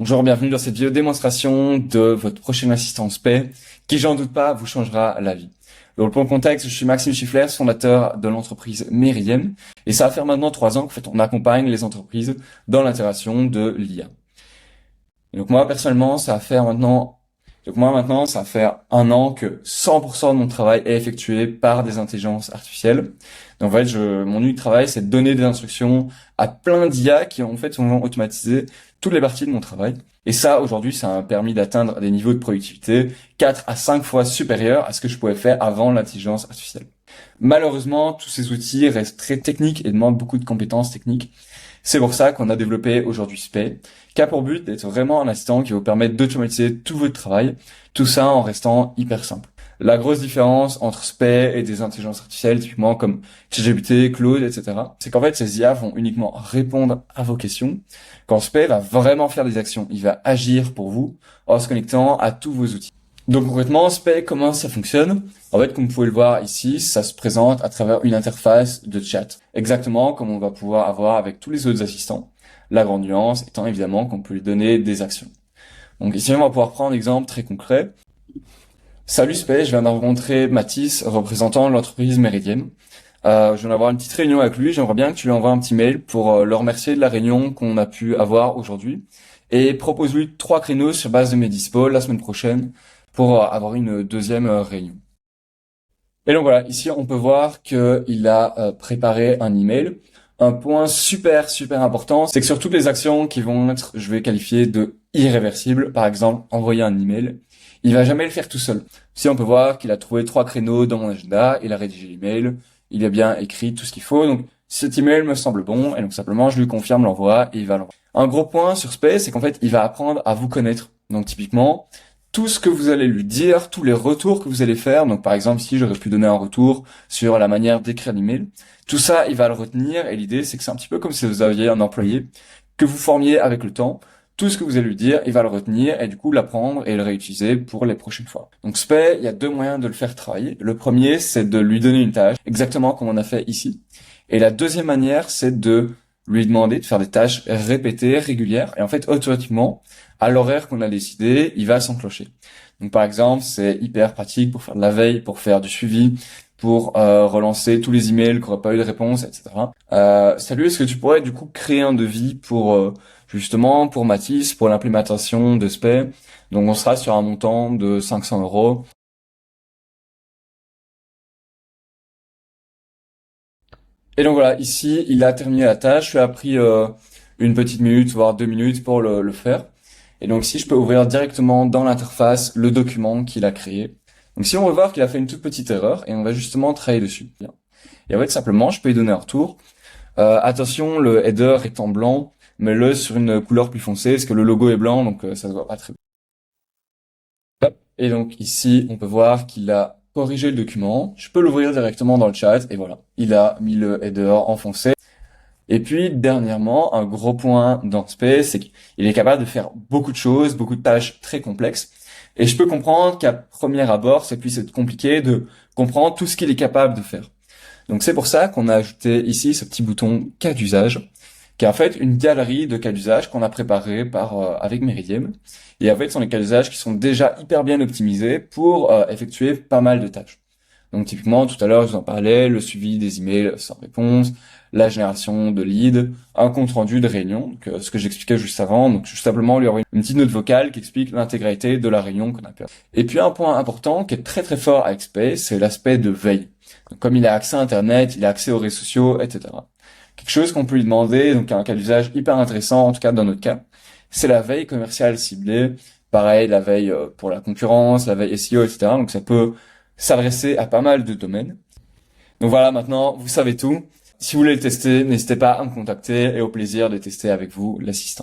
Bonjour, bienvenue dans cette vidéo démonstration de votre prochain assistant SPAY qui, j'en doute pas, vous changera la vie. Donc, pour le contexte, je suis Maxime Schifflers, fondateur de l'entreprise Meridian, et ça va faire maintenant 3 ans qu'en fait on accompagne les entreprises dans l'intégration de l'IA. Et donc moi personnellement, ça va faire 1 an que 100% de mon travail est effectué par des intelligences artificielles. Donc en fait, mon unique travail, c'est de donner des instructions à plein d'IA qui en fait vont automatiser toutes les parties de mon travail. Et ça, aujourd'hui, ça m'a permis d'atteindre des niveaux de productivité 4 à 5 fois supérieurs à ce que je pouvais faire avant l'intelligence artificielle. Malheureusement, tous ces outils restent très techniques et demandent beaucoup de compétences techniques. C'est pour ça qu'on a développé aujourd'hui SPAY, qui a pour but d'être vraiment un assistant qui va vous permettre d'automatiser tout votre travail, tout ça en restant hyper simple. La grosse différence entre SPAY et des intelligences artificielles, typiquement comme ChatGPT, Claude, etc., c'est qu'en fait, ces IA vont uniquement répondre à vos questions, quand SPAY va vraiment faire des actions. Il va agir pour vous en se connectant à tous vos outils. Donc concrètement, SPAY, comment ça fonctionne? En fait, comme vous pouvez le voir ici, ça se présente à travers une interface de chat, exactement comme on va pouvoir avoir avec tous les autres assistants. La grande nuance étant évidemment qu'on peut lui donner des actions. Donc ici, on va pouvoir prendre un exemple très concret. Salut SPAY, je viens de rencontrer Mathis, représentant l'entreprise Meridian. Je viens d'avoir une petite réunion avec lui, j'aimerais bien que tu lui envoies un petit mail pour le remercier de la réunion qu'on a pu avoir aujourd'hui. Et propose-lui 3 créneaux sur base de mes dispos la semaine prochaine pour avoir une deuxième réunion. Et donc voilà, ici on peut voir qu'il a préparé un email. Un point super important, c'est que sur toutes les actions qui vont être, je vais qualifier de irréversibles, par exemple envoyer un email, il va jamais le faire tout seul. Ici on peut voir qu'il a trouvé 3 créneaux dans mon agenda, il a rédigé l'email, il a bien écrit tout ce qu'il faut, donc cet email me semble bon, et donc simplement je lui confirme l'envoi et il va l'envoyer. Un gros point sur SPAY, c'est qu'en fait il va apprendre à vous connaître. Donc typiquement, tout ce que vous allez lui dire, tous les retours que vous allez faire, donc par exemple si j'aurais pu donner un retour sur la manière d'écrire l'email, tout ça il va le retenir, et l'idée c'est que c'est un petit peu comme si vous aviez un employé que vous formiez avec le temps. Tout ce que vous allez lui dire, il va le retenir et du coup l'apprendre et le réutiliser pour les prochaines fois. Donc SPAY, il y a 2 moyens de le faire travailler. Le premier, c'est de lui donner une tâche, exactement comme on a fait ici. Et la deuxième manière, c'est de lui demander de faire des tâches répétées, régulières, et en fait automatiquement, à l'horaire qu'on a décidé, il va s'enclencher. Donc par exemple, c'est hyper pratique pour faire de la veille, pour faire du suivi, pour relancer tous les emails qui n'auraient pas eu de réponse, etc. Salut, est-ce que tu pourrais du coup créer un devis pour justement pour Mathis, pour l'implémentation de SPAY? Donc on sera sur un montant de 500 euros. Et donc voilà, ici, il a terminé la tâche. Il a pris une petite minute, voire 2 minutes pour le faire. Et donc ici, je peux ouvrir directement dans l'interface le document qu'il a créé. Donc si on veut voir qu'il a fait une toute petite erreur, et on va justement travailler dessus. Et en fait, simplement, je peux lui donner un retour. Attention, le header est en blanc, mets-le sur une couleur plus foncée, parce que le logo est blanc, donc ça se voit pas très bien. Hop. Et donc ici, on peut voir qu'il a corrigé le document. Je peux l'ouvrir directement dans le chat, et voilà. Il a mis le header en foncé. Et puis, dernièrement, un gros point dans SPAY, c'est qu'il est capable de faire beaucoup de choses, beaucoup de tâches très complexes. Et je peux comprendre qu'à premier abord, ça puisse être compliqué de comprendre tout ce qu'il est capable de faire. Donc c'est pour ça qu'on a ajouté ici ce petit bouton cas d'usage, qui est en fait une galerie de cas d'usage qu'on a préparé avec Meridian. Et en fait, ce sont des cas d'usage qui sont déjà hyper bien optimisés pour effectuer pas mal de tâches. Donc typiquement, tout à l'heure, je vous en parlais, le suivi des emails sans réponse, la génération de leads, un compte rendu de réunion, donc ce que j'expliquais juste avant, donc juste simplement lui envoyer une petite note vocale qui explique l'intégralité de la réunion qu'on a fait. Et puis un point important qui est très très fort avec SPAY, c'est l'aspect de veille. Donc, comme il a accès à Internet, il a accès aux réseaux sociaux, etc. Quelque chose qu'on peut lui demander, donc un cas d'usage hyper intéressant, en tout cas dans notre cas, c'est la veille commerciale ciblée. Pareil, la veille pour la concurrence, la veille SEO, etc. Donc ça peut s'adresser à pas mal de domaines. Donc voilà, maintenant, vous savez tout. Si vous voulez le tester, n'hésitez pas à me contacter et au plaisir de tester avec vous l'assistant.